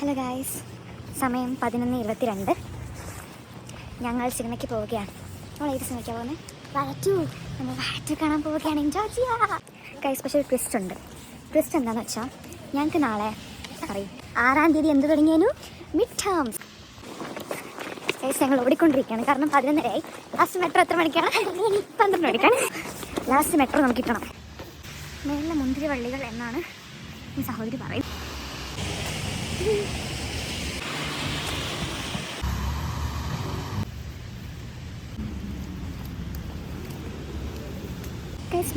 Hello guys, സമയം 11:22. ഞങ്ങൾ സിനിമയ്ക്ക് പോവുകയാണ്. നമ്മൾ ഏത് സിനിമയ്ക്കാണ് പോകുന്നത്? വാഴ നമ്മൾ വാഴ കാണാൻ പോവുകയാണ്. എൻജോയ് ചെയ്യാം ഗായ്സ്. പക്ഷേ ഒരു ട്വിസ്റ്റ് ഉണ്ട്. ട്വിസ്റ്റ് എന്താണെന്ന് വെച്ചാൽ ഞങ്ങൾക്ക് നാളെ പറയും 6-ാം തീയതി എന്ത് തുടങ്ങിയാലും മിഡ് ടേംസ്. ഗായ്സ്, ഞങ്ങൾ ഓടിക്കൊണ്ടിരിക്കുകയാണ്. കാരണം 11:30 ലാസ്റ്റ് മെട്രോ എത്ര മണിക്കാണ്? 12 മണിക്കാണ് ലാസ്റ്റ് മെട്രോ നമുക്ക് കിട്ടണം. മേളിലെ മുന്തിരി വള്ളികൾ എന്നാണ് ഈ സഹോദരി പറയും.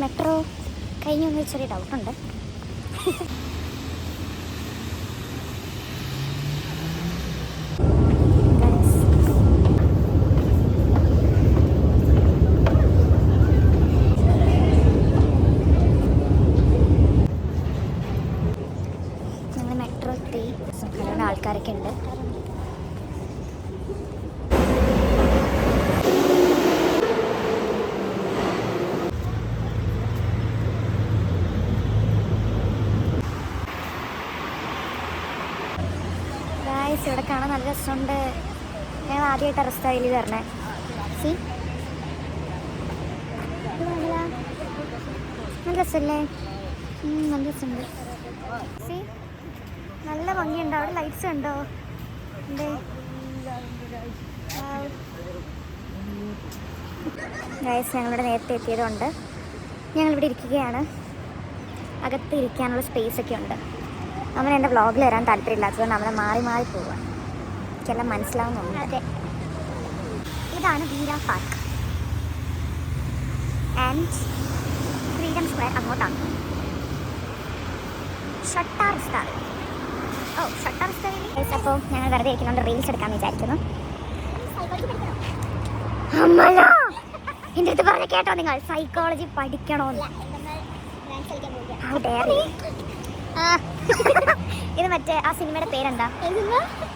മെട്രോ കഴിഞ്ഞൊന്ന് ചെറിയ ഡൗട്ടുണ്ട്. ഞങ്ങൾ മെട്രോ എത്തി. ധാരാളം ആൾക്കാരൊക്കെ ഉണ്ട്. ഇവിടെ കാണാൻ നല്ല രസമുണ്ട്. ഞങ്ങൾ ആദ്യമായിട്ട് റെസ്റ്റോറൻറ്റിൽ വരണേ. സി നല്ല രസമല്ലേ? നല്ല രസമുണ്ട്. സി നല്ല ഭംഗിയുണ്ട്. അവിടെ ലൈറ്റ്സ് ഉണ്ടോ? എന്തേ ഗൈസ്, ഞങ്ങളിവിടെ നേരത്തെ എത്തിയതുകൊണ്ട് ഞങ്ങളിവിടെ ഇരിക്കുകയാണ്. അകത്ത് ഇരിക്കാനുള്ള സ്പേസൊക്കെ ഉണ്ട്. അവൻ എൻ്റെ വ്ളോഗിൽ വരാൻ താല്പര്യമില്ലാത്തതുകൊണ്ട് അവനെ മാറി മാറി പോവുക. എനിക്കെല്ലാം മനസ്സിലാവുന്നുണ്ട്. അതെ, ഇതാണ് വീര പാർക്ക് ആൻഡ് ഫ്രീഡം സ്ക്വയർ അങ്ങോട്ടാണ്. ഷട്ടാർ സ്റ്റാർ. അപ്പോൾ ഞങ്ങൾ വെറുതെ ഇരിക്കുന്നുണ്ട്. റീൽസ് എടുക്കാമെന്ന് വിചാരിക്കുന്നു. അമ്മല്ലോ, എൻ്റെ അടുത്ത് പറഞ്ഞ കേട്ടോ നിങ്ങൾ, സൈക്കോളജി പഠിക്കണോന്ന്. ഇത് മറ്റേ ആ സിനിമയുടെ പേരെന്താ?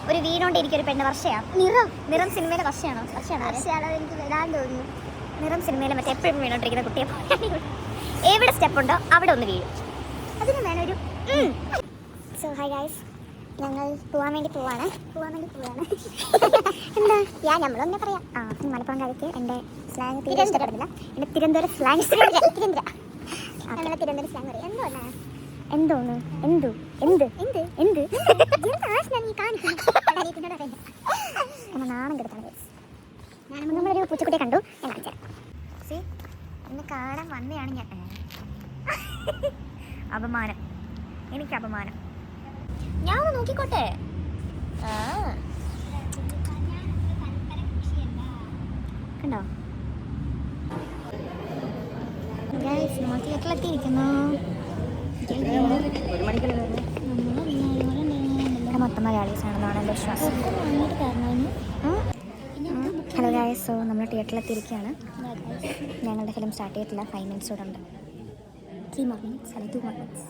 ഒരു വീണോണ്ട് എനിക്കൊരു പെണ്ണ്. വർഷയാ? നിറം സിനിമയിലെ വർഷയാണോ? എനിക്ക് വരാൻ തോന്നുന്നു. നിറം സിനിമയിലെ മറ്റേ എപ്പോഴും വീണോണ്ടിരിക്കുന്ന കുട്ടിയെ എവിടെ സ്റ്റെപ്പ് ഉണ്ടോ അവിടെ ഒന്ന് വീഴും. അതിന് വേണം ഒരു. സോ ഹായ് ഗൈസ്, ഞങ്ങൾ പോവാൻ വേണ്ടി പോവാണ്. എന്താ നമ്മളൊന്നെ പറയാം. മലപ്പുറം കാലത്ത് എൻ്റെ സ്ലാങ് തീരെ ഇഷ്ടപ്പെടുന്നില്ല. എൻ്റെ തിരുവനന്തപുരം സ്ലാങ് തിരുവനന്തപുരം സ്ലാങ് പറയാം. എന്തോന്ന് നാണം കെടുത്താണ്. നമ്മളൊരു പൂച്ചക്കുട്ടിയെ കണ്ടു. ഞാൻ കാണിച്ചാൽ എന്നെ കാണാൻ വന്നെയാണ് ഞാൻ. അപമാനം, എനിക്ക് അപമാനം. ഞാൻ ഒന്ന് നോക്കിക്കോട്ടെ. കണ്ടോ? തിയേറ്ററിലെത്തിയിരിക്കുന്നു. മൊത്തം മലയാളീസാണെന്നാണ് എൻ്റെ വിശ്വാസം. ഹലോ ഗായ്സ്, സോ നമ്മൾ തിയേറ്ററിലെത്തിയിരിക്കുകയാണ്. ഞങ്ങളുടെ ഫിലിം സ്റ്റാർട്ട് ചെയ്തിട്ടില്ല. 5 മിനിറ്റ്സ് കൂടെ ഉണ്ട്. 3 more minutes, അല്ല 2 more minutes.